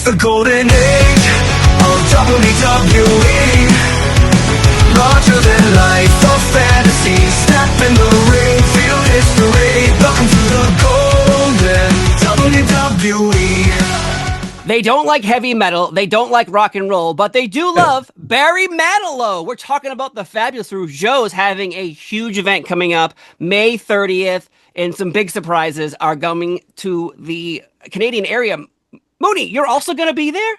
The golden age of WWE. Larger than life, a fantasy. Step in the ring, feel history. Welcome to the golden WWE. They don't like heavy metal, they don't like rock and roll, but they do love Barry Manilow. We're talking about the fabulous Rougeau's having a huge event coming up May 30th, and some big surprises are coming to the Canadian area. Mooney, you're also going to be there?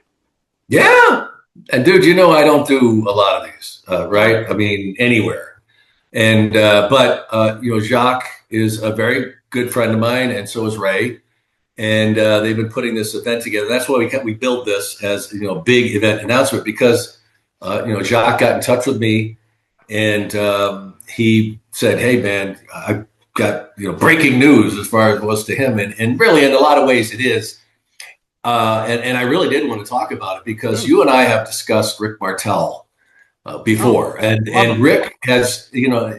Yeah. And dude, you know, I don't do a lot of these, right? I mean, anywhere. And, but you know, Jacques is a very good friend of mine, and so is Ray. And they've been putting this event together. That's why we built this as, you know, big event announcement, because, you know, Jacques got in touch with me, and he said, hey, man, I've got, you know, breaking news as far as it was to him. And really, in a lot of ways, it is. And I really didn't want to talk about it because you and I have discussed Rick Martel before, and Rick has, you know,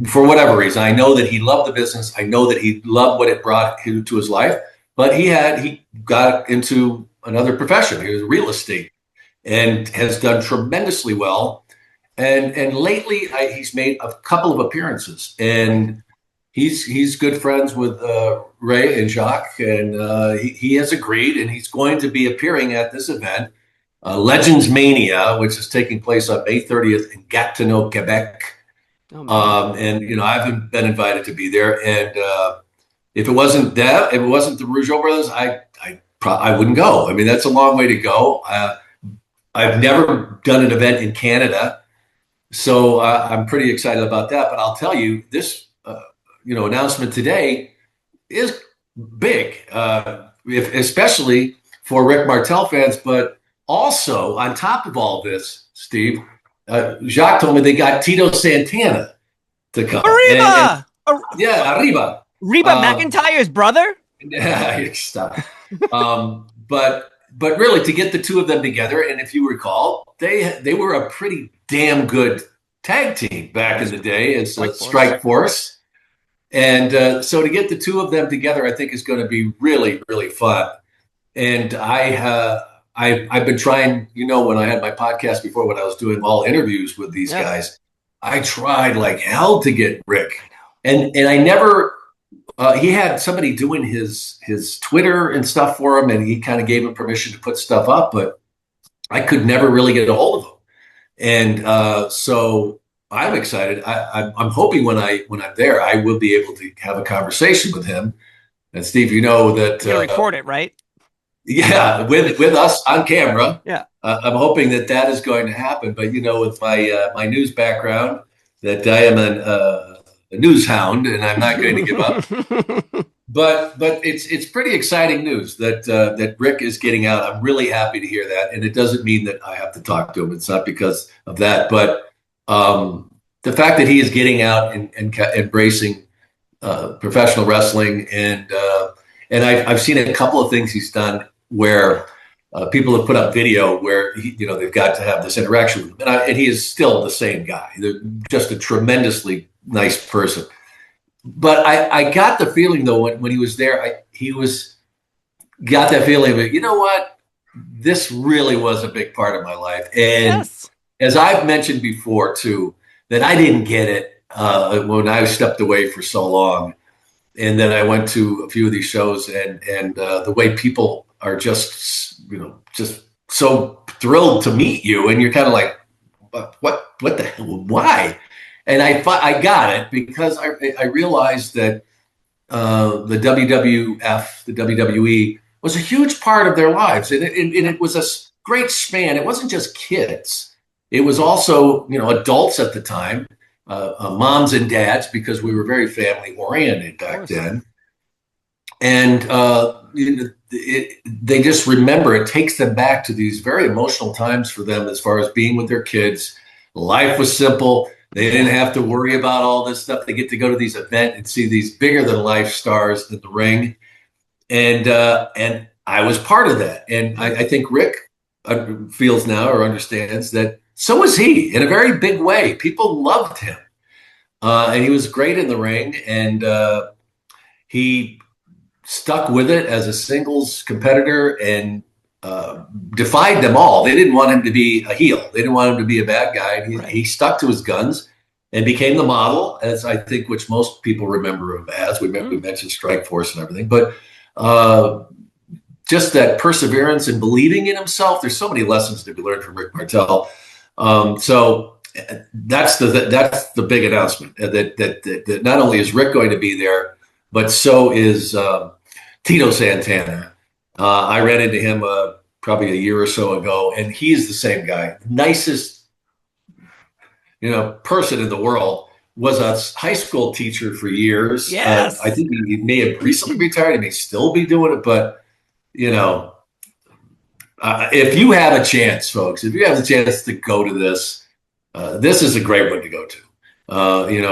for whatever reason, I know that he loved the business. I know that he loved what it brought to his life, but he got into another profession. He was real estate and has done tremendously well. And lately he's made a couple of appearances, and he's good friends with Ray and Jacques, and he has agreed, and he's going to be appearing at this event, Legends Mania, which is taking place on May 30th in Gatineau, Quebec. And you know, I've been invited to be there, and if it wasn't the Rougeau brothers, I wouldn't go. I mean, that's a long way to go. I've never done an event in Canada, so I'm pretty excited about that. But I'll tell you, this you know, announcement today is big, especially for Rick Martel fans. But also, on top of all this, Steve, Jacques told me they got Tito Santana to come. Arriba! Yeah, Arriba. Reba McIntyre's brother? Yeah, stop. But really, to get the two of them together, and if you recall, they were a pretty damn good tag team back in the day as Strike Force. And so to get the two of them together, I think is going to be really, really fun. And I've been trying, you know, when I had my podcast before, when I was doing all interviews with these guys, I tried like hell to get Rick. And I never, he had somebody doing his Twitter and stuff for him, and he kind of gave him permission to put stuff up, but I could never really get a hold of him. And so I'm excited. I'm hoping when I'm there, I will be able to have a conversation with him. And Steve, you know that you record it, right? Yeah, with us on camera. Yeah, I'm hoping that is going to happen. But you know, with my news background, that I am a news hound, and I'm not going to give up. But it's pretty exciting news that Rick is getting out. I'm really happy to hear that, and it doesn't mean that I have to talk to him. It's not because of that, but the fact that he is getting out and embracing professional wrestling, and I've seen a couple of things he's done where people have put up video where they've got to have this interaction with him, and he is still the same guy. They're just a tremendously nice person. But I got the feeling though when he was there, got that feeling of, you know what, this really was a big part of my life, and as I've mentioned before too, that I didn't get it when I stepped away for so long. And then I went to a few of these shows, and the way people are just so thrilled to meet you, and you're kind of like, what the hell, why? And I got it because I realized that the WWF, the WWE, was a huge part of their lives, and it was a great span. It wasn't just kids. It was also, adults at the time, moms and dads, because we were very family oriented back then. And they just remember, it takes them back to these very emotional times for them as far as being with their kids. Life was simple. They didn't have to worry about all this stuff. They get to go to these events and see these bigger than life stars in the ring. And I was part of that. And I think Rick feels now, or understands, that so was he in a very big way. People loved him. And he was great in the ring. And he stuck with it as a singles competitor and defied them all. They didn't want him to be a heel. They didn't want him to be a bad guy. He stuck to his guns and became the model, as I think, which most people remember him as. We mentioned Strike Force and everything, but just that perseverance and believing in himself. There's so many lessons to be learned from Rick Martel. So that's the big announcement that not only is Rick going to be there, but so is Tito Santana. I ran into him probably a year or so ago, and he's the same guy, nicest person in the world. Was a high school teacher for years. Yes. I think he may have recently retired. He may still be doing it, but if you have a chance, folks, if you have the chance to go to this, this is a great one to go to.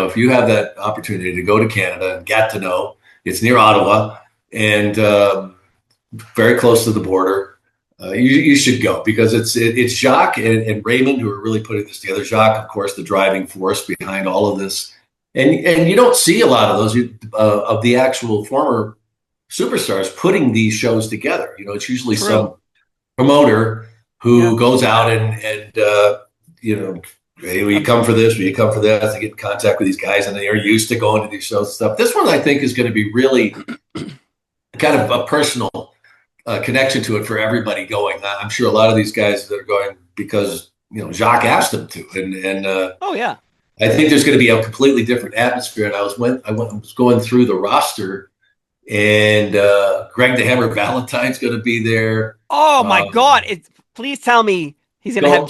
If you have that opportunity to go to Canada and Gatineau, it's near Ottawa and very close to the border. You should go because it's Jacques and Raymond who are really putting this together. Jacques, of course, the driving force behind all of this, and you don't see a lot of those of the actual former superstars putting these shows together. It's usually some promoter who goes out and hey, will you come for this? Will you come for that? They get in contact with these guys and they are used to going to these shows and stuff. This one, I think, is going to be really kind of a personal connection to it for everybody going. I'm sure a lot of these guys that are going because, Jacques asked them to. And oh, yeah. I think there's going to be a completely different atmosphere. And I was going through the roster and Greg the Hammer Valentine's going to be there. Oh, my God. Please tell me he's going to have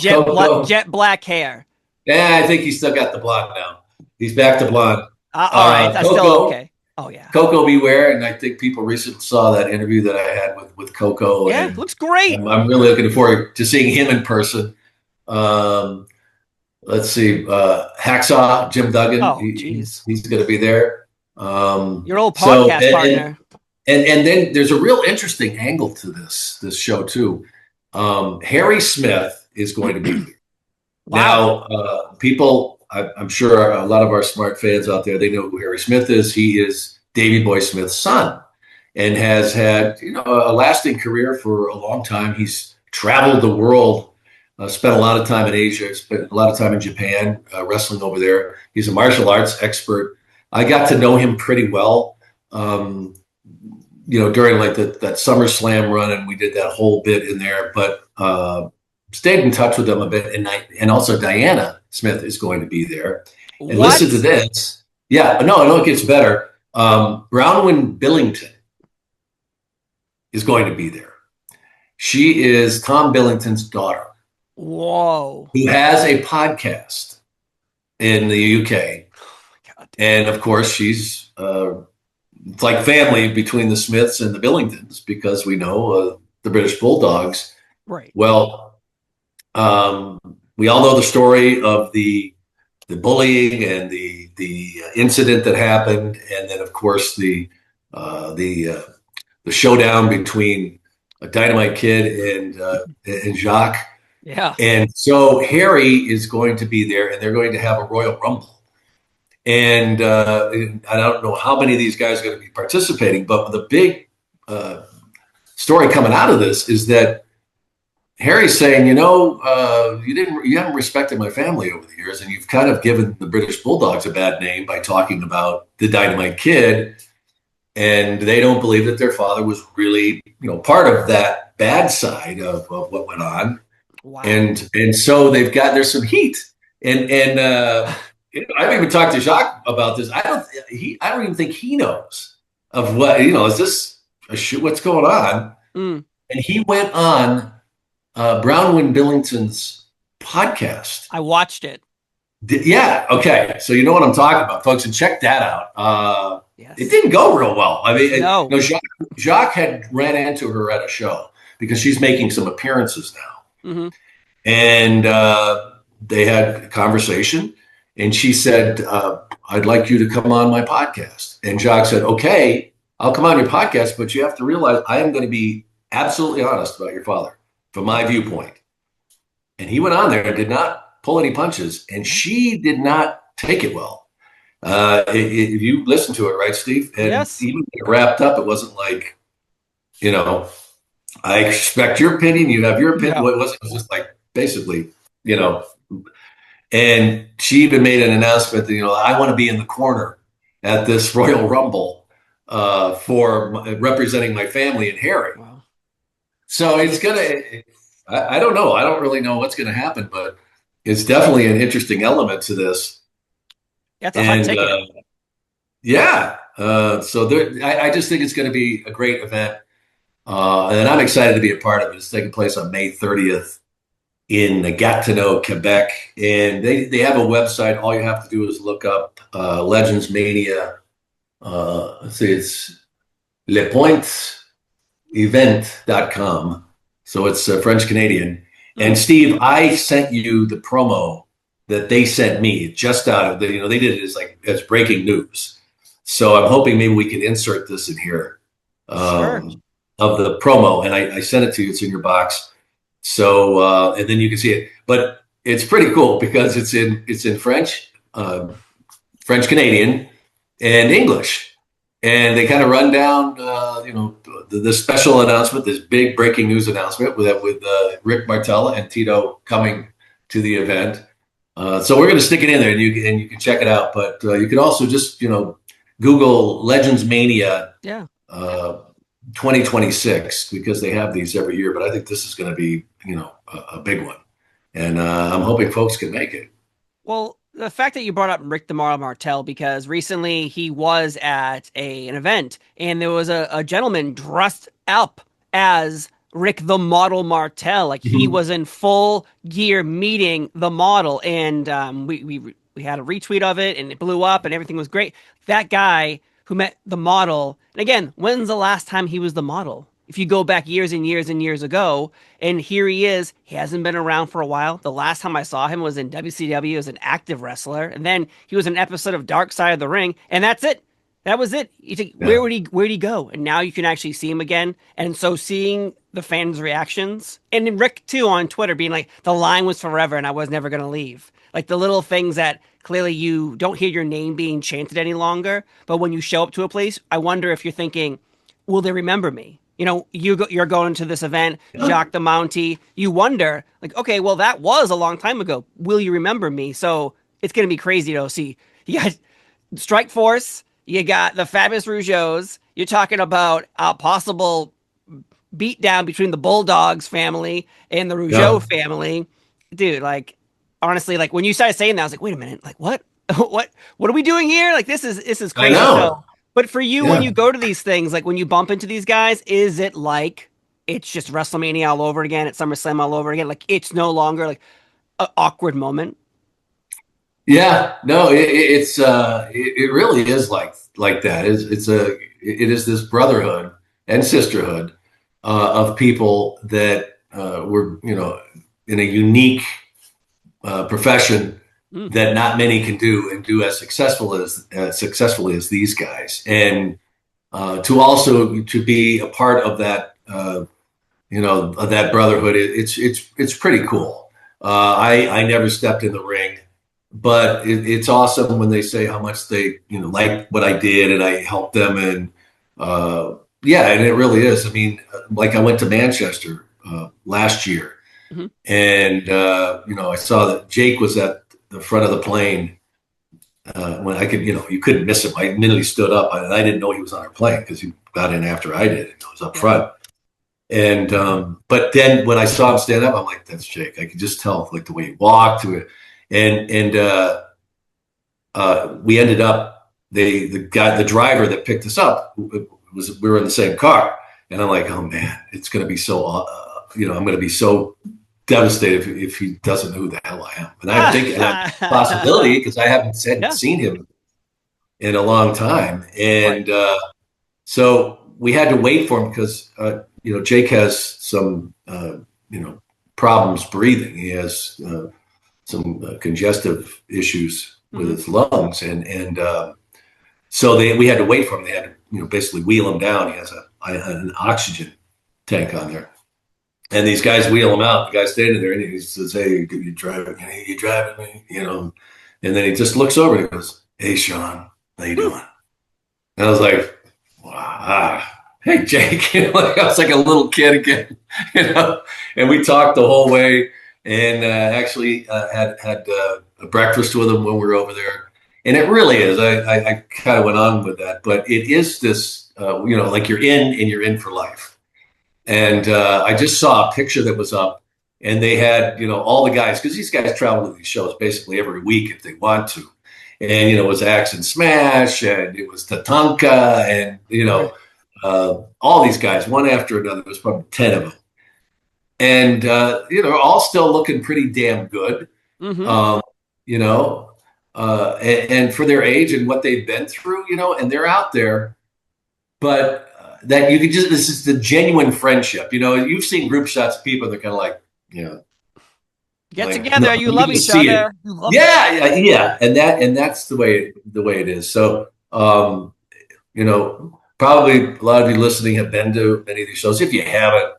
jet black hair. Yeah, I think he's still got the blonde now. He's back to blonde. All right. That's Koko, still okay. Oh, yeah. Koko Beware. And I think people recently saw that interview that I had with Koko. Yeah, looks great. I'm really looking forward to seeing him in person. Let's see. Hacksaw, Jim Duggan. Oh, geez. He's going to be there. Your old podcast partner. And then there's a real interesting angle to this show, too. Harry Smith is going to be there. Wow. Now, people, I'm sure a lot of our smart fans out there, they know who Harry Smith is. He is Davey Boy Smith's son and has had, a lasting career for a long time. He's traveled the world, spent a lot of time in Asia, spent a lot of time in Japan, wrestling over there. He's a martial arts expert. I got to know him pretty well, during like that SummerSlam run, and we did that whole bit in there, but stayed in touch with them a bit. And also Diana Smith is going to be there. And listen to this. Yeah, no, it gets better. Brownwind Billington is going to be there. She is Tom Billington's daughter. Whoa. Who has a podcast in the UK. Oh, and of course, she's it's like family between the Smiths and the Billingtons because we know the British Bulldogs. Right. Well, we all know the story of the bullying and the incident that happened, and then of course the showdown between a Dynamite Kid and Jacques. Yeah. And so Harry is going to be there, and they're going to have a Royal Rumble. And I don't know how many of these guys are going to be participating, but the big story coming out of this is that Harry's saying, you haven't respected my family over the years, and you've kind of given the British Bulldogs a bad name by talking about the Dynamite Kid, and they don't believe that their father was really, part of that bad side of what went on. Wow. And so there's some heat, and I've even talked to Jacques about this. I don't even think he knows of what, is this a shoot? What's going on? Mm. And he went on Brownwind Billington's podcast. I watched it. Yeah. Okay. So you know what I'm talking about, folks, and check that out. Yes. It didn't go real well. I mean, no. Jacques had ran into her at a show because she's making some appearances now. Mm-hmm. And they had a conversation, and she said, I'd like you to come on my podcast. And Jacques said, okay, I'll come on your podcast, but you have to realize I am going to be absolutely honest about your father from my viewpoint. And he went on there and did not pull any punches, and she did not take it well. If you listen to it, right, Steve, and Yes. even when it wrapped up, it wasn't like, you know, I expect your opinion. You have your opinion. Yeah. What was it? It was just like basically, you know. And she even made an announcement that, I want to be in the corner at this Royal Rumble for representing my family and Harry. Wow. So it's gonna. I don't know. I don't really know what's going to happen, but it's definitely an interesting element to this. That's a hot And ticket. yeah, so I just think it's going to be a great event, and I'm excited to be a part of it. It's taking place on May 30th in Gatineau, Quebec, and they have a website. All you have to do is look up Legends Mania. Let's see, it's lepointevent.com. So it's French Canadian. And Steve, I sent you the promo that they sent me just out of they did it as breaking news. So I'm hoping maybe we can insert this in here Sure. of the promo, and I sent it to you. It's in your box. So and then you can see it, but it's pretty cool because it's in French, French Canadian, and English, and they kind of run down the special announcement, this big breaking news announcement with Rick Martel and Tito coming to the event. So we're going to stick it in there, and you can check it out. But you can also just Google Legends Mania. Yeah. 2026 because they have these every year, but I think this is going to be a big one, and I'm hoping folks can make it. Well, the fact that you brought up Rick the Model Martel, because recently he was at an event and there was a gentleman dressed up as Rick the Model Martel, like he was in full gear meeting the model, and we had a retweet of it and it blew up and everything was great. That guy who met the model, and again, when's the last time he was the model? If you go back years and years and years ago, and here he is, he hasn't been around for a while. The last time I saw him was in WCW as an active wrestler, and then he was in an episode of Dark Side of the Ring, and that's it. That was it. You think, where'd he go? And now you can actually see him again. And so seeing the fans' reactions, and then Rick too on Twitter being like, the line was forever and I was never gonna leave. Like the little things that clearly you don't hear your name being chanted any longer, but when you show up to a place, I wonder if you're thinking, will they remember me? You're going to this event, Jacques the Mountie. You wonder, like, okay, well, that was a long time ago. Will you remember me? So it's going to be crazy to see. You got Strike Force, you got the Fabulous Rougeaus. You're talking about a possible beatdown between the Bulldogs family and the Rougeau family. Dude, like, honestly, like when you started saying that, I was like, wait a minute, like what? What are we doing here? Like this is crazy. I know. So, but for you, when you go to these things, like when you bump into these guys, is it like it's just WrestleMania all over again? It's SummerSlam all over again? Like it's no longer like an awkward moment? Yeah, no, it really is like that. It is this brotherhood and sisterhood of people that were in a unique profession that not many can do and do as successfully as these guys, and to be a part of that of that brotherhood. It's pretty cool. I never stepped in the ring, but it's awesome when they say how much they like what I did and I helped them, and yeah, and it really is. I mean, like I went to Manchester last year, and I saw that Jake was at the front of the plane when I could, you couldn't miss him. I immediately stood up, and I didn't know he was on our plane because he got in after I did. He was up front. And but then when I saw him stand up, I'm like, that's Jake. I could just tell, like the way he walked to it, and we ended up the driver that picked us up we were in the same car, and I'm like, oh man, it's going to be so I'm going to be so devastated if he doesn't know who the hell I am. And I'm thinking possibility because I haven't seen him in a long time, and so we had to wait for him because Jake has some problems breathing. He has some congestive issues with his lungs, and so we had to wait for him. They had to basically wheel him down. He has an oxygen tank on there. And these guys wheel him out. The guy's standing there, and he says, "Hey, you driving? You driving me?" And then he just looks over and he goes, "Hey, Sean, how you doing?" And I was like, "Wow, hey, Jake." Like, I was like a little kid again, you know. And we talked the whole way, and actually had a breakfast with him when we were over there. And it really is. I kind of went on with that, but it is this, like you're in and you're in for life. And I just saw a picture that was up, and they had, all the guys, because these guys travel to these shows basically every week if they want to. And, it was Axe and Smash, and it was Tatanka, and, all these guys, one after another. There was probably 10 of them. And, all still looking pretty damn good, Mm-hmm. you know, and for their age and what they've been through, and they're out there. But that you could this is the genuine friendship. You've seen group shots of people, they're kind of like, Get like, no, together. You you love can each see it. other. You love Yeah. And that's the way it is. So, probably a lot of you listening have been to many of these shows. If you haven't,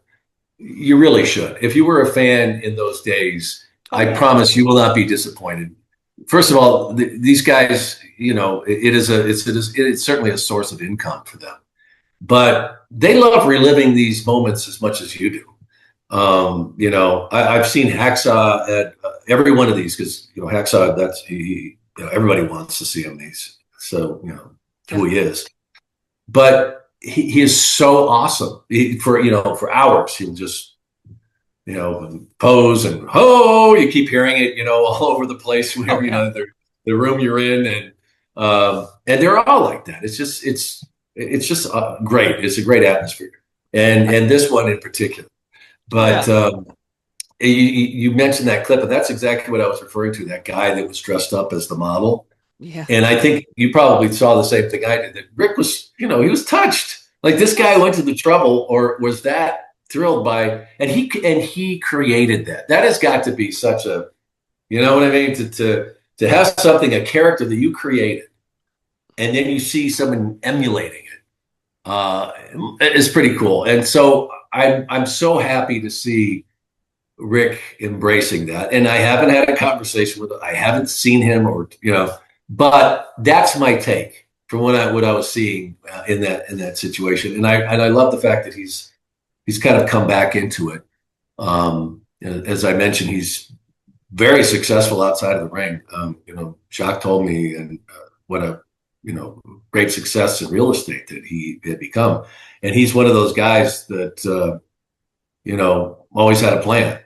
you really should. If you were a fan in those days, Oh, I yeah. promise you will not be disappointed. First of all, these guys, it's certainly a source of income for them, but they love reliving these moments as much as you do. I've seen Hacksaw at every one of these because Hacksaw, everybody wants to see him. He's so who he is, but he is so awesome. For hours he'll just pose and you keep hearing it all over the place whenever the room you're in, and they're all like that. It's just great. It's a great atmosphere, and this one in particular. But you mentioned that clip, and that's exactly what I was referring to. That guy that was dressed up as the model. Yeah. And I think you probably saw the same thing I did. That Rick was, he was touched. Like this guy went to the trouble, or was that thrilled by, and he created that. That has got to be such a, you know what I mean? To have something, a character that you created, and then you see someone emulating it, is pretty cool. And so I'm so happy to see Rick embracing that. And I haven't had a conversation with him. I haven't seen him, but that's my take from what I was seeing in that situation. And I love the fact that he's kind of come back into it. As I mentioned, he's very successful outside of the ring. Jacques told me and what a great success in real estate that he had become, and he's one of those guys that always had a plan.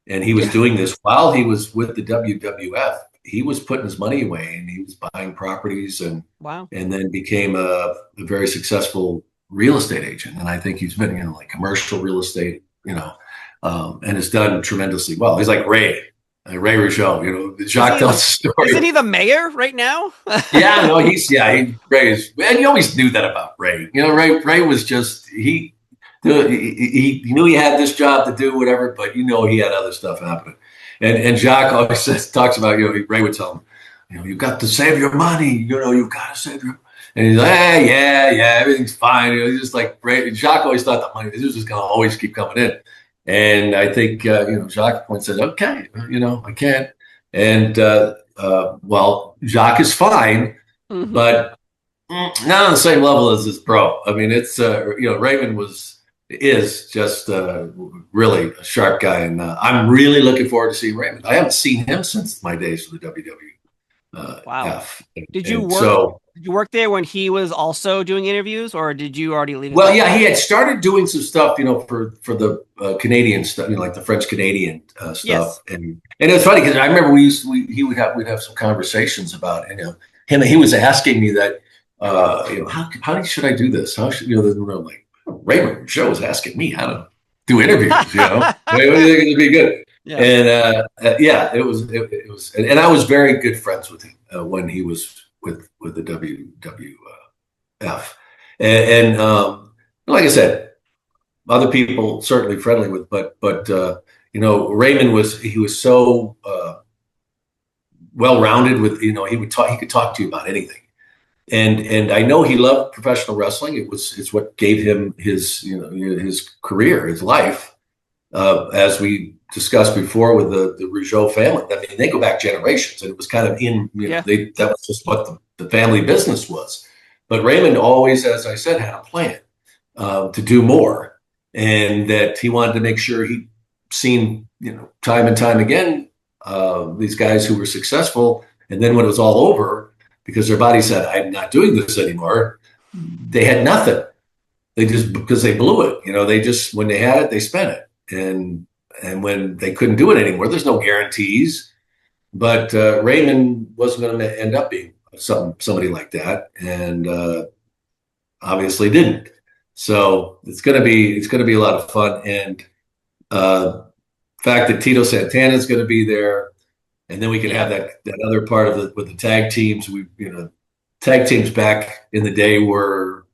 And he was doing this while he was with the WWF. He was putting his money away, and he was buying properties, and Wow. and then became a very successful real estate agent. And I think he's been in like commercial real estate, and has done tremendously well. He's like Ray Rougeau. Jacques tells the story. Isn't he the mayor right now? Yeah, no, Ray is, and you always knew that about Ray. Ray was just he knew he had this job to do, whatever, but he had other stuff happening. And Jacques always talks about, Ray would tell him, you've got to save your money, you've got to save your, and he's like, yeah, everything's fine. He's just like Ray. Jacques always thought that money was just going to always keep coming in. And I think, Jacques once said, okay, I can't. And, well, Jacques is fine, Mhm. but not on the same level as his bro. I mean, it's, Raymond is just really a sharp guy, and I'm really looking forward to seeing Raymond. I haven't seen him since my days with the WWE. Wow. Did you work there when he was also doing interviews, or did you already leave? Well, yeah, he had started doing some stuff, for the Canadian stuff, like the French Canadian stuff, Yes. and it was funny because I remember we'd have some conversations about him. He was asking me that, how should I do this? How should I'm like, Raymond Joe was asking me how to do interviews, what do you think it'd be good? Yeah. And it was, and I was very good friends with him when he was with the WWF, and like I said, other people certainly friendly with, but Raymond was so well rounded with, he could talk to you about anything. And I know he loved professional wrestling. It's what gave him his career, his life. as we discussed before with the Rougeau family. I mean, they go back generations, and it was kind of Yeah. that was just what the family business was. But Raymond always, as I said, had a plan to do more, and that he wanted to make sure he seen, time and time again, these guys who were successful. And then when it was all over, because their body said, I'm not doing this anymore, they had nothing. They just, because they blew it, they just, when they had it, they spent it. And when they couldn't do it anymore, there's no guarantees. But Raymond wasn't going to end up being somebody like that, and obviously didn't. So it's going to be a lot of fun. And fact that Tito Santana is going to be there, and then we can have that other part of with the tag teams. Tag teams back in the day were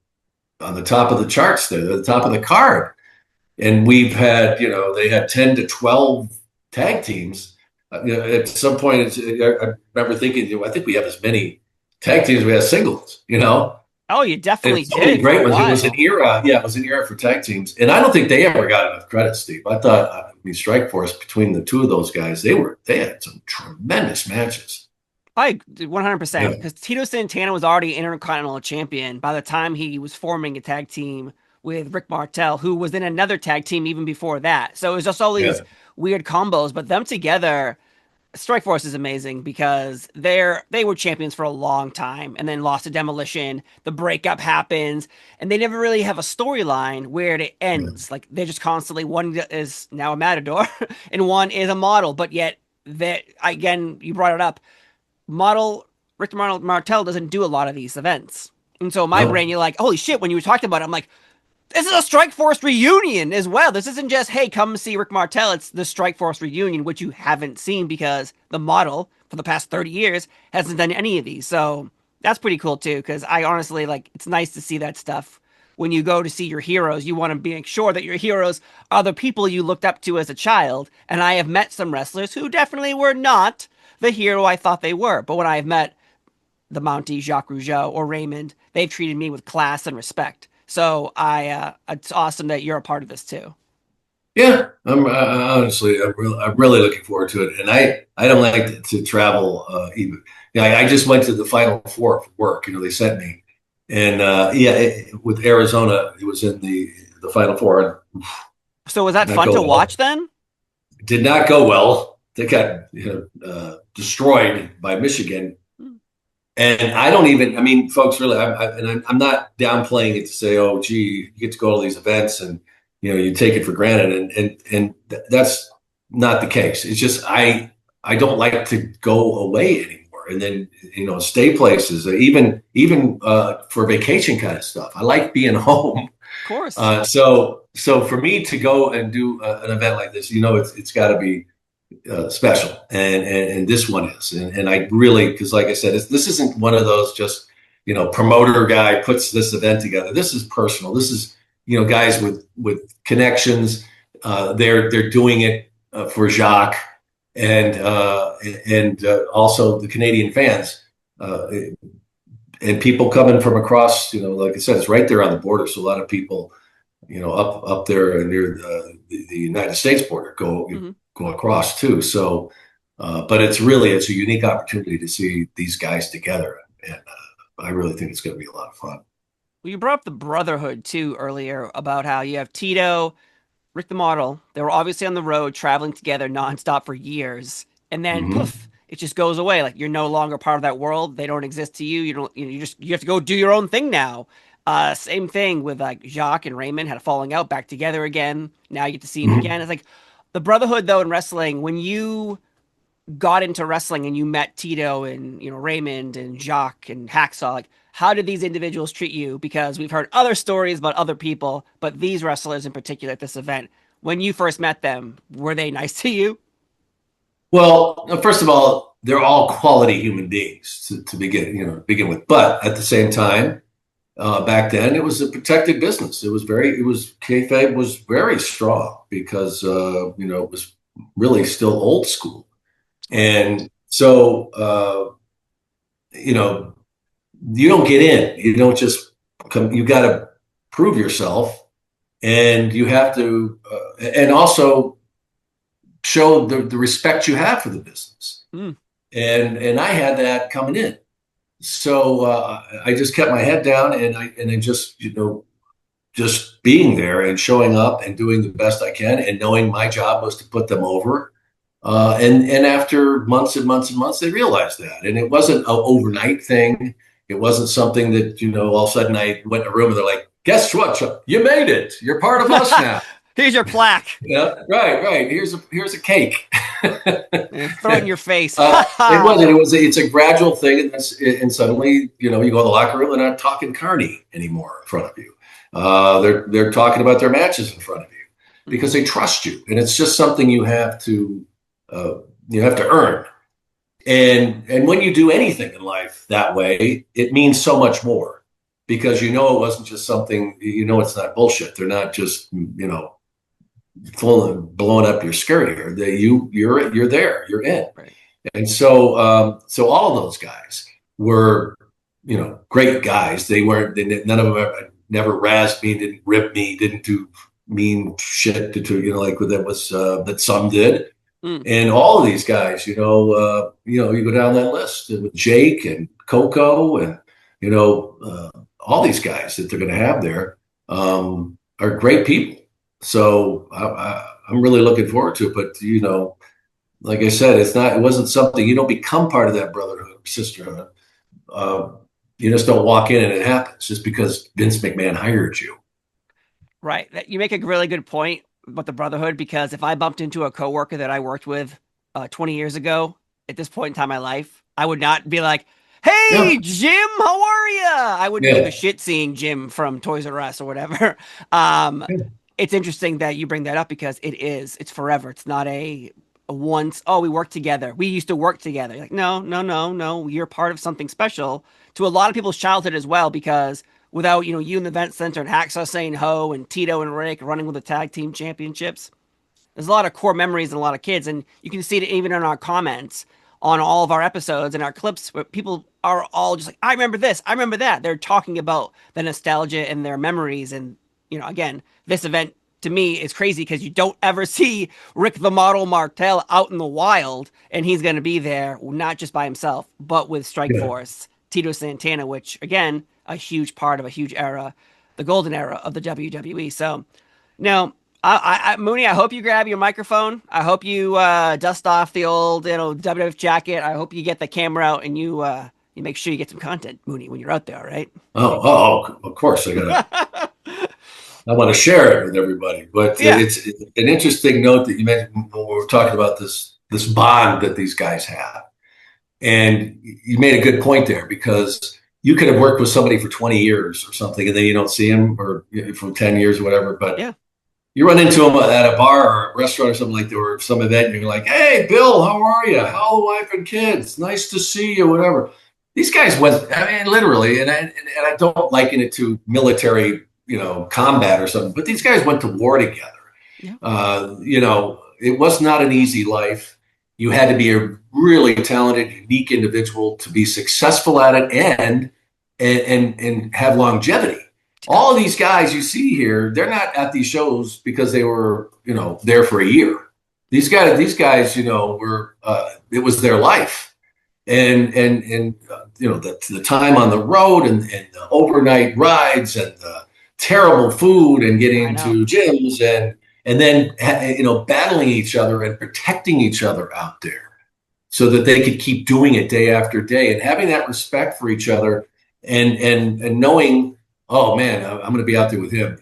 on the top of the charts. There, the top of the card, and we've had they had 10 to 12 tag teams. At some point, I remember thinking, I think we have as many tag teams as we have singles. Oh, you definitely so many did. great ones. It was an era. Yeah, it was an era for tag teams, and I don't think they ever got enough credit, Steve. I thought, Strike Force, between the two of those guys, they had some tremendous matches. I 100%, because Tito Santana was already Intercontinental Champion by the time he was forming a tag team with Rick Martel, who was in another tag team even before that. So it was just all these weird combos, but them together. Strike Force is amazing because they were champions for a long time and then lost to Demolition. The breakup happens, and they never really have a storyline where it ends. Like, they're just constantly, one is now a matador and one is a model, but yet again, you brought it up. Rick Martel doesn't do a lot of these events. And so my brain, you're like, holy shit, when you were talking about it, I'm like, this is a Strike Force reunion as well. This isn't just, hey, come see Rick Martel. It's the Strike Force reunion, which you haven't seen because the model for the past 30 years hasn't done any of these. So that's pretty cool too, because I honestly, it's nice to see that stuff. When you go to see your heroes, you want to make sure that your heroes are the people you looked up to as a child. And I have met some wrestlers who definitely were not the hero I thought they were. But when I've met the Mountie, Jacques Rougeau, or Raymond, they've treated me with class and respect. So it's awesome that you're a part of this too. Yeah, I'm honestly, I'm really looking forward to it, and I don't like to travel. Even, I just went to the Final Four for work. They sent me, and with Arizona, it was in the Final Four. So was that fun to watch then? Did not go well. They got destroyed by Michigan. And I don't even, folks, really, I'm not downplaying it to say, oh, gee, you get to go to all these events and, you take it for granted. And that's not the case. It's just, I don't like to go away anymore. And then, stay places, even for vacation kind of stuff. I like being home. Of course. So for me to go and do an event like this, it's got to be special, and this one is, and I really, because like I said, this isn't one of those just promoter guy puts this event together. This is personal. This is guys with connections. They're doing it for Jacques and also the Canadian fans and people coming from across. Like I said, it's right there on the border, so a lot of people up there near the United States border go across too. So, but it's a unique opportunity to see these guys together. And I really think it's going to be a lot of fun. Well, you brought up the Brotherhood too earlier about how you have Tito, Rick the Model. They were obviously on the road traveling together nonstop for years. And then poof, it just goes away. Like, you're no longer part of that world. They don't exist to you. You have to go do your own thing now. Same thing with Jacques and Raymond had a falling out, back together again. Now you get to see them again. It's like the Brotherhood though in wrestling. When you got into wrestling and you met Tito and Raymond and Jacques and Hacksaw, like, how did these individuals treat you? Because we've heard other stories about other people, but these wrestlers in particular at this event, when you first met them, were they nice to you? Well, first of all, they're all quality human beings to begin with. But at the same time, back then it was a protected business. Kayfabe was very strong because it was really still old school, and so you don't get in. You don't just come. You got to prove yourself, and you have to, and also show the respect you have for the business. Mm. And I had that coming in. So I just kept my head down, and I just, just being there and showing up and doing the best I can, and knowing my job was to put them over. And after months and months and months, they realized that. And it wasn't an overnight thing. It wasn't something that, all of a sudden I went in a room and they're like, guess what, Chuck? You made it. You're part of us now. Here's your plaque. Yeah, right. Here's a cake. Throw it in your face. It's a gradual thing, and suddenly, you go in the locker room, they're not talking carny anymore in front of you. They're talking about their matches in front of you because they trust you, and it's just something you have to earn. And when you do anything in life that way, it means so much more, because it wasn't just something, it's not bullshit. They're not just blowing up your skirt here. You're there, you're in. Right. And so all of those guys were great guys. None of them never razzed me, didn't rip me, didn't do mean shit to like that was that some did. And all of these guys, you go down that list with Jake and Koko and all these guys that they're going to have there are great people. So I'm really looking forward to it. But like I said, it wasn't something, you don't become part of that brotherhood or sisterhood. You just don't walk in and it happens just because Vince McMahon hired you. Right. You make a really good point about the brotherhood, because if I bumped into a coworker that I worked with 20 years ago at this point in time in my life, I would not be like, hey, Jim, how are you? I wouldn't give a shit seeing Jim from Toys R Us or whatever. It's interesting that you bring that up, because it's forever. It's not a once, we worked together. We used to work together. Like, no. You're part of something special to a lot of people's childhood as well, because without, you in the event center and Hacksaw saying ho and Tito and Rick running with the tag team championships, there's a lot of core memories and a lot of kids. And you can see it even in our comments on all of our episodes and our clips, where people are all just like, I remember this, I remember that. They're talking about the nostalgia and their memories. And, again, this event to me is crazy, because you don't ever see Rick the Model Martel out in the wild, and he's going to be there, not just by himself, but with Strike Force, Tito Santana, which, again, a huge part of a huge era, the golden era of the WWE. So now, Mooney, I hope you grab your microphone. I hope you dust off the old WWF jacket. I hope you get the camera out and you make sure you get some content, Mooney, when you're out there, right? Oh, of course I want to share it with everybody. But it's an interesting note that you mentioned when we were talking about this bond that these guys have. And you made a good point there, because you could have worked with somebody for 20 years or something, and then you don't see him, or for 10 years or whatever. But you run into him at a bar or a restaurant or something like that, or some event, and you're like, hey, Bill, how are you? How are the wife and kids? Nice to see you, whatever. These guys went, literally, and I don't liken it to military, combat or something, but these guys went to war together. Yeah. It was not an easy life. You had to be a really talented, unique individual to be successful at it and have longevity. All of these guys you see here, they're not at these shows because they were, there for a year. These guys, were, it was their life. And the time on the road and the overnight rides and the terrible food and getting to gyms and then, battling each other and protecting each other out there so that they could keep doing it day after day, and having that respect for each other and knowing, oh man, I'm going to be out there with him.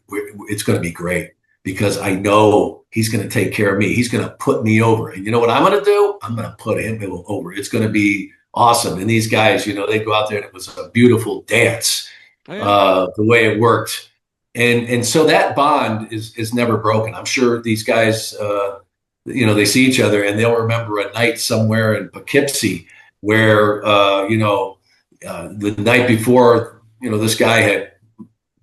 It's going to be great, because I know he's going to take care of me. He's going to put me over. And you know what I'm going to do? I'm going to put him over. It's going to be awesome. And these guys, they go out there, and it was a beautiful dance, the way it worked. And so that bond is never broken. I'm sure these guys, they see each other and they'll remember a night somewhere in Poughkeepsie where, the night before, this guy had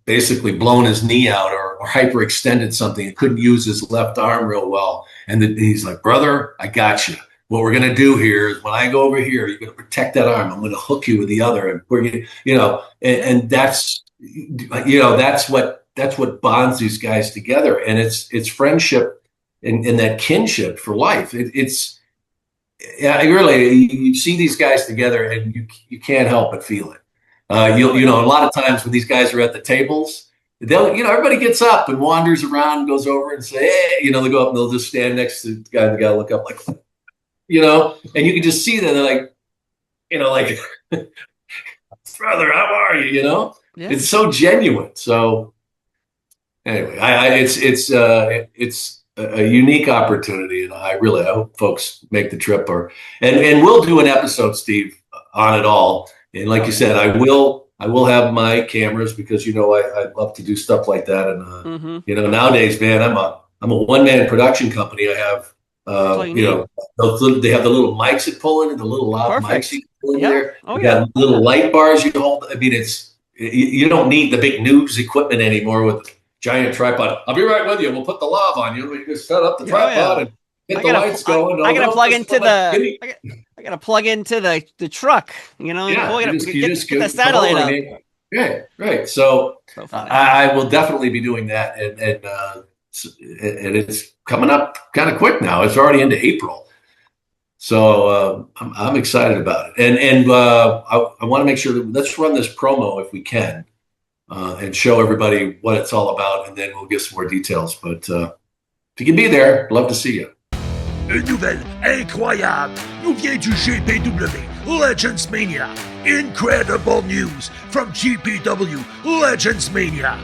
basically blown his knee out or hyperextended something and couldn't use his left arm real well. And he's like, brother, I got you. What we're going to do here is when I go over here, you're going to protect that arm. I'm going to hook you with the other. And we're going to, and that's, that's what that's what bonds these guys together, and it's friendship and that kinship for life. It's yeah, really, you see these guys together, and you can't help but feel it. You know, a lot of times when these guys are at the tables, they'll, you know, everybody gets up and wanders around and goes over and say, hey, you know, they go up and they'll just stand next to the guy. They got to look up like, you know, and you can just see that they're like, you know, like, brother, how are you? You know, Yeah. it's so genuine. So anyway, it's a unique opportunity, and I hope folks make the trip, and we'll do an episode, Steve, on it all. And like you said, I will have my cameras, because you know I love to do stuff like that. And you know, nowadays, man, I'm a one-man production company. I have you know, they have the little mics that pull in, and the little loud mics you can pull in there. Oh, got little light bars you can hold. I mean, you don't need the big news equipment anymore with the giant tripod. I'll be right with you. We'll put the lav on you. We just set up the tripod and get the lights going. I gotta plug into I gotta plug into the truck. You know, you just get the satellite up. Yeah, right. So I will definitely be doing that, and it's coming up kind of quick now. It's already into April, so I'm excited about it. And I want to make sure that let's run this promo if we can, and show everybody what it's all about, and then we'll get some more details. But if you can be there, I'd love to see you. Une nouvelle incroyable nous vient du GPW Legends Mania. Incredible news from GPW Legends Mania.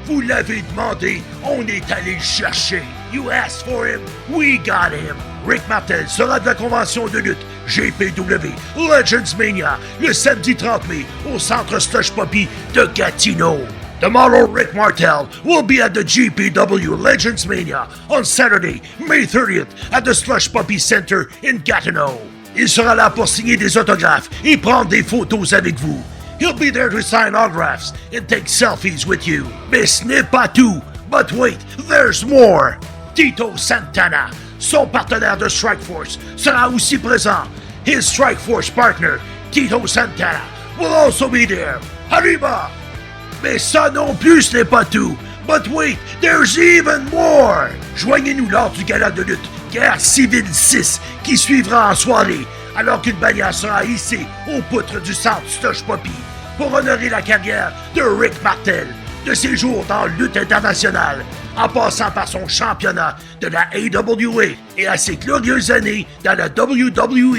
Vous l'avez demandé, on est allé le chercher. You asked for him, we got him. Rick Martel sera de la convention de lutte GPW Legends Mania le samedi 30 mai au centre Slush Puppy de Gatineau. Tomorrow, Rick Martel will be at the GPW Legends Mania on Saturday, May 30th at the Slush Puppy Center in Gatineau. Il sera là pour signer des autographes et prendre des photos avec vous. He'll be there to sign autographs and take selfies with you. Mais ce n'est pas tout. But wait, there's more. Tito Santana, son partenaire de Strike Force, sera aussi présent. His Strike Force partner, Tito Santana, will also be there. Arriba! Mais ça non plus, ce n'est pas tout. But wait, there's even more! Joignez-nous lors du gala de lutte Guerre Civile 6 qui suivra en soirée, alors qu'une bannière sera hissée aux poutres du centre Slush Puppy pour honorer la carrière de Rick Martel, de ses jours dans la lutte internationale, en passant par son championnat de la AWA et à ses glorieuses années dans la WWE.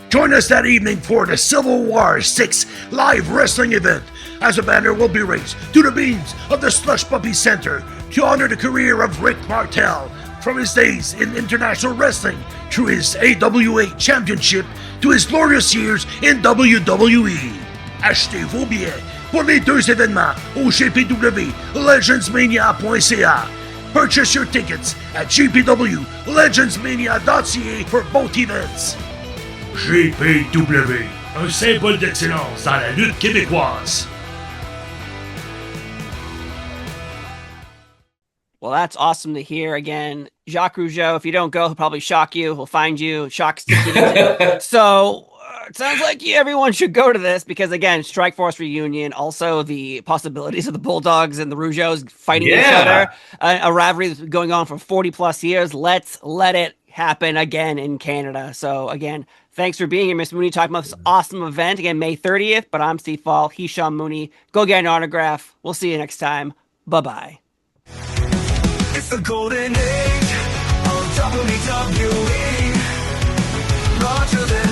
Join us that evening for the Civil War 6 live wrestling event, as a banner will be raised to the beams of the Slush Puppy Center to honor the career of Rick Martel, from his days in international wrestling through his AWA championship to his glorious years in WWE. Achetez vos billets pour les deux événements au gpwlegendsmania.ca. Purchase your tickets at gpwlegendsmania.ca for both events. GPW, un symbole d'excellence dans la lutte québécoise. Well, that's awesome to hear. Again, Jacques Rougeau, if you don't go, he'll probably shock you. He'll find you, shock stick you. So it sounds like everyone should go to this because, again, Strike Force reunion, also the possibilities of the Bulldogs and the Rougeaus fighting each other, a rivalry that's going on for 40 plus years. Let's let it happen again in Canada. So again, thanks for being here, Miss Mooney, talking about this awesome event. Again, May 30th, but I'm Steve Fall. He's Sean Mooney. Go get an autograph. We'll see you next time. Bye-bye. It's the golden age of WWE. Larger than